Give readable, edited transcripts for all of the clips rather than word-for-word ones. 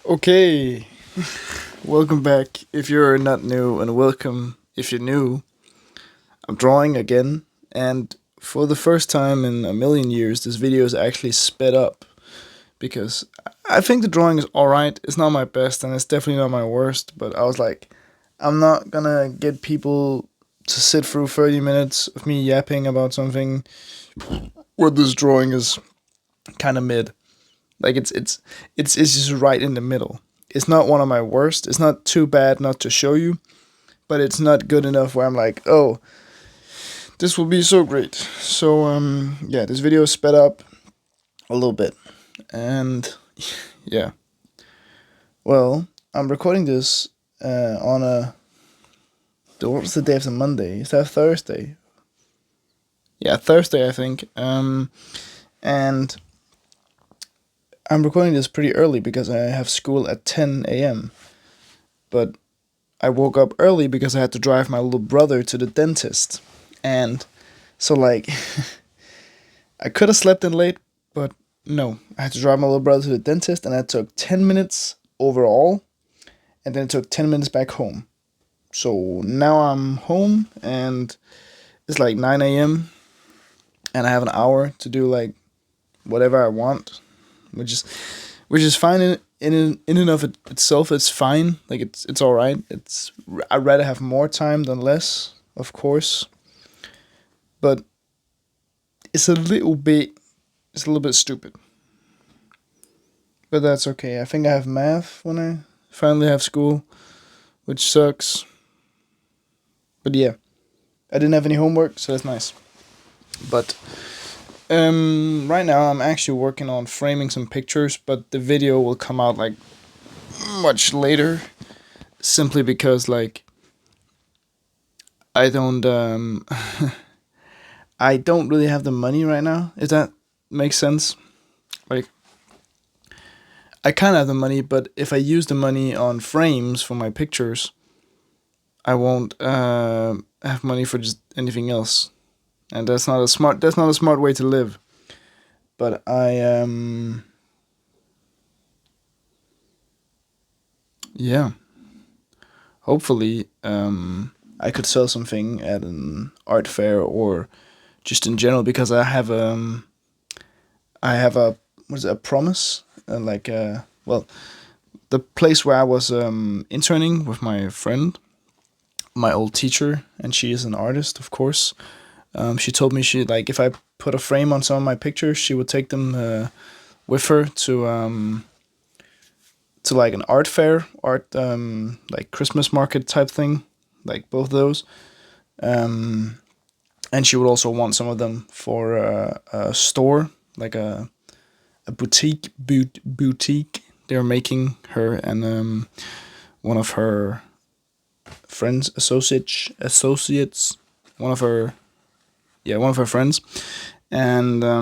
Okay, welcome back if you're not new, and welcome if you're new. I'm drawing again, and for the first time in a million years, this video is actually sped up because I think the drawing is alright. It's not my best, and it's definitely not my worst, but I was like, I'm not gonna get people to sit through 30 minutes of me yapping about something where this drawing is kind of mid. Like it's just right in the middle. It's not one of my worst. It's not too bad not to show you, but it's not good enough where I'm like, oh, this will be so great. So yeah, this video is sped up a little bit, and yeah. Well, I'm recording this on a. What's the day of the Monday? Is that Thursday? Yeah, Thursday I think. And I'm recording this pretty early because I have school at 10 a.m. But I woke up early because I had to drive my little brother to the dentist. And so, like, I could have slept in late, but no. I had to drive my little brother to the dentist, and that took 10 minutes overall, and then it took 10 minutes back home. So now I'm home, and it's like 9 a.m., and I have an hour to do, like, whatever I want, which is fine in and of itself. It's fine. Like it's all right. I'd rather have more time than less, of course. But it's a little bit it's a little bit stupid. But that's okay. I think I have math when I finally have school, which sucks. But yeah, I didn't have any homework, so that's nice. But right now I'm actually working on framing some pictures, but the video will come out like much later, simply because like I don't I don't really have the money right now. If that makes sense. Like I kind of have the money, but if I use the money on frames for my pictures, I won't have money for just anything else, and that's not a smart way to live. But yeah, hopefully I could sell something at an art fair or just in general because I have a what is it, a promise, like well, the place where I was interning with my friend, my old teacher, and she is an artist, of course. She told me she like if I put a frame on some of my pictures, she would take them with her to like an art fair, like Christmas market type thing, like both of those. Um, and she would also want some of them for a store, like a boutique. They're making her and one of her friends, associates, one of her one of her friends, and I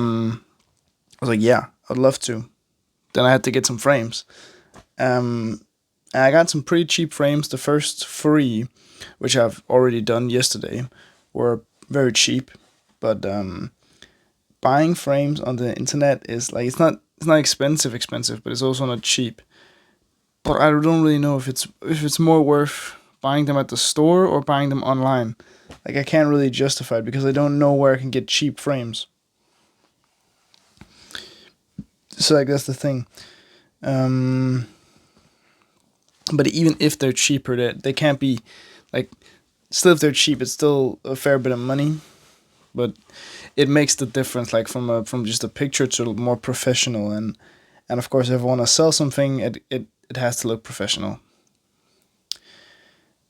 was like, yeah, I'd love to. Then I had to get some frames. And I got some pretty cheap frames. The first three, which I've already done yesterday, were very cheap. But buying frames on the internet is like it's not expensive, but it's also not cheap. But I don't really know if it's more worth buying them at the store or buying them online. Like I can't really justify it because I don't know where I can get cheap frames. So like that's the thing. Um, but even if they're cheaper, they can't be like still if they're cheap, it's still a fair bit of money. But it makes the difference, like from just a picture to more professional, and of course, if I want to sell something, it has to look professional.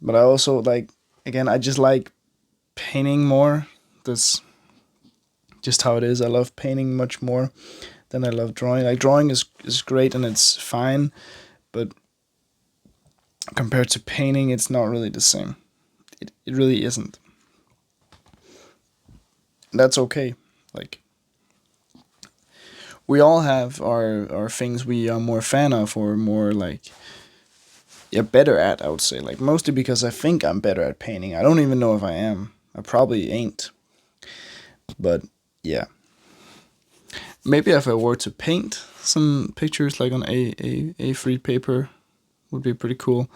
But I also like again, I just like painting more. That's just how it is. I love painting much more than I love drawing. Like drawing is great and it's fine, but compared to painting, it's not really the same. It really isn't. That's okay. Like we all have our things we are more fan of or more like yeah better at. I would say like mostly because I think I'm better at painting. I don't even know if I am. I probably ain't. But yeah. Maybe if I were to paint some pictures like on A3 paper, would be pretty cool.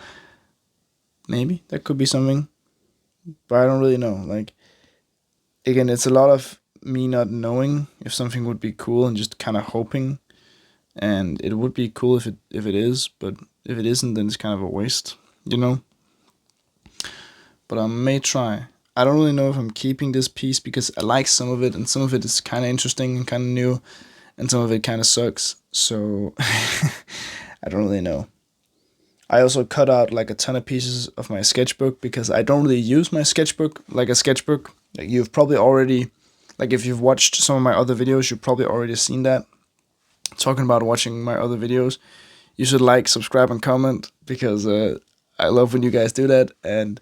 Maybe that could be something, but I don't really know. Like, again, it's a lot of me not knowing if something would be cool and just kind of hoping. And it would be cool if it is, but if it isn't, then it's kind of a waste, you know. But I may try. I don't really know if I'm keeping this piece because I like some of it, and some of it is kind of interesting and kind of new, and some of it kind of sucks. So I don't really know. I also cut out like a ton of pieces of my sketchbook because I don't really use my sketchbook like a sketchbook. Like, you've probably already, like, if you've watched some of my other videos, you've probably already seen that. Talking about watching my other videos, you should like, subscribe, and comment because I love when you guys do that, and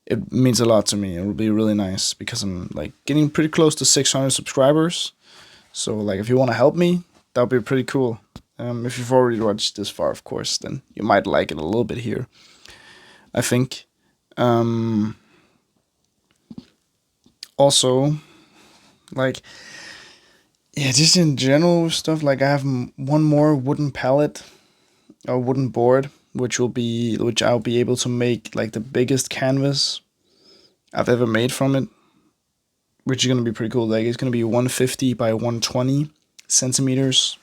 it means a lot to me. It will be really nice because I'm like getting pretty close to 600 subscribers. So like, if you want to help me, that would be pretty cool. If you've already watched this far, of course, then you might like it a little bit here, I think. Also, like, yeah, just in general stuff, like I have one more wooden pallet or wooden board, which I'll be able to make like the biggest canvas I've ever made from it, which is gonna be pretty cool. Like, it's gonna be 150 by 120 centimeters,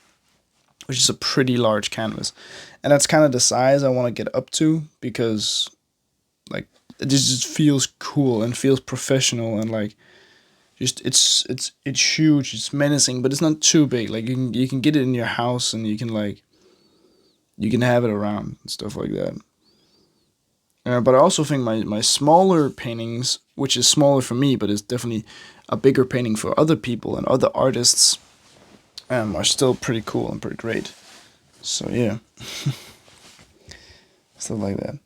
which is a pretty large canvas, and that's kind of the size I want to get up to because, like, it just feels cool and feels professional, and like, just it's huge, it's menacing, but it's not too big. Like, you can get it in your house, and you can have it around and stuff like that. But I also think my smaller paintings, which is smaller for me, but is definitely a bigger painting for other people and other artists, are still pretty cool and pretty great. So yeah, stuff like that.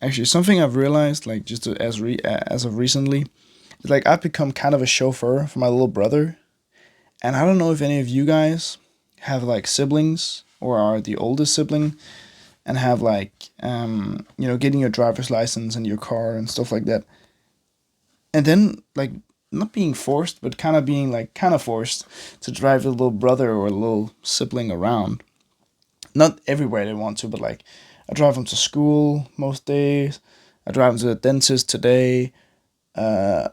Actually, something I've realized, like, just as of recently, is like I've become kind of a chauffeur for my little brother, and I don't know if any of you guys have like siblings or are the oldest sibling and have like getting your driver's license and your car and stuff like that, and then like not being forced, but kind of being like kind of forced to drive a little brother or a little sibling around. Not everywhere they want to, but like I drive them to school most days. I drive them to the dentist today. Uh,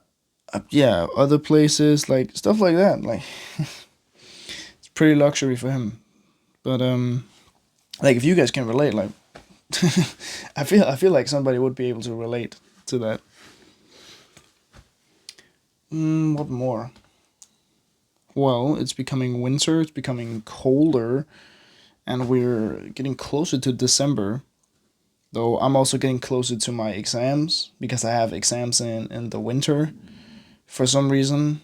yeah, other places, like stuff like that. Like, it's pretty luxury for him. But like, if you guys can relate, like, I feel like somebody would be able to relate to that. What more? Well, it's becoming winter. It's becoming colder, and we're getting closer to December. Though I'm also getting closer to my exams because I have exams in the winter for some reason,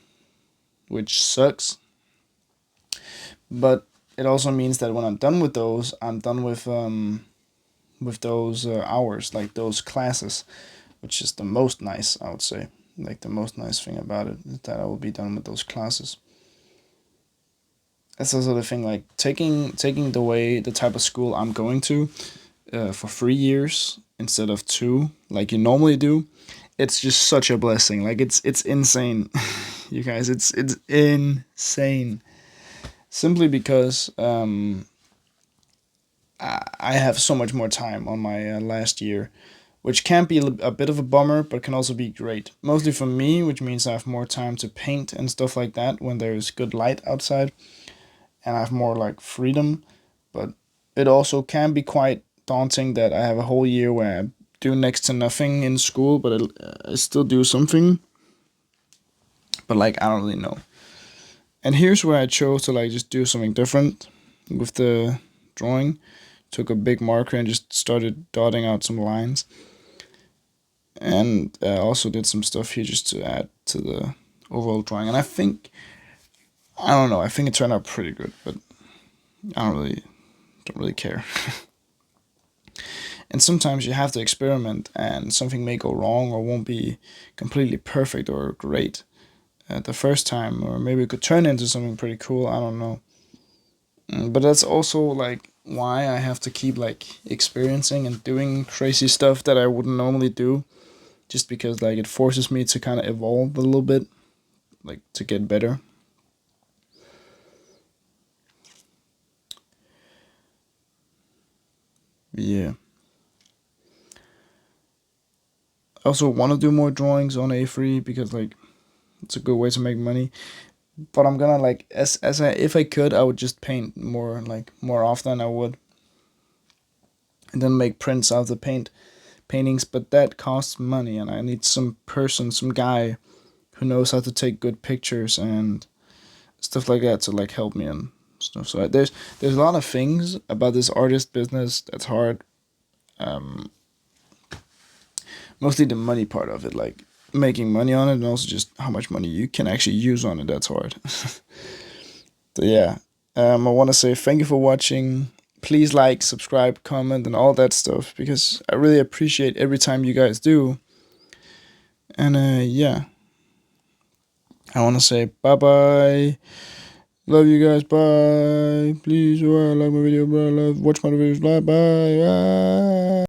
which sucks. But it also means that when I'm done with those, I'm done with those hours, like those classes, which is the most nice, I would say. Like, the most nice thing about it is that I will be done with those classes. That's also the thing, like taking the type of school I'm going to for 3 years instead of two, like you normally do. It's just such a blessing. Like, it's insane, you guys. It's insane. Simply because I have so much more time on my last year, which can be a bit of a bummer, but can also be great. Mostly for me, which means I have more time to paint and stuff like that when there's good light outside, and I have more like freedom. But it also can be quite daunting that I have a whole year where I do next to nothing in school, but I still do something. But like, I don't really know. And here's where I chose to like just do something different with the drawing. Took a big marker and just started dotting out some lines. And also did some stuff here just to add to the overall drawing. And I don't know, I think it turned out pretty good, but I don't really care. And sometimes you have to experiment, and something may go wrong or won't be completely perfect or great at the first time, or maybe it could turn into something pretty cool. I don't know. But that's also like why I have to keep like experiencing and doing crazy stuff that I wouldn't normally do, just because like it forces me to kind of evolve a little bit, like to get better. yeah. I also want to do more drawings on A3 because like it's a good way to make money. But I'm gonna like as I if I could, I would just paint more like more often. I would, and then make prints out of the paintings. But that costs money, and I need some person, some guy who knows how to take good pictures and stuff like that to like help me and stuff. So there's a lot of things about this artist business that's hard. Um, Mostly the money part of it, like making money on it, and also just how much money you can actually use on it. That's hard. So yeah, I want to say thank you for watching. Please like, subscribe, comment, and all that stuff because I really appreciate every time you guys do. And yeah, I want to say bye bye. Love you guys. Bye. Please like my video, bro. Watch my videos. Bye bye. Bye.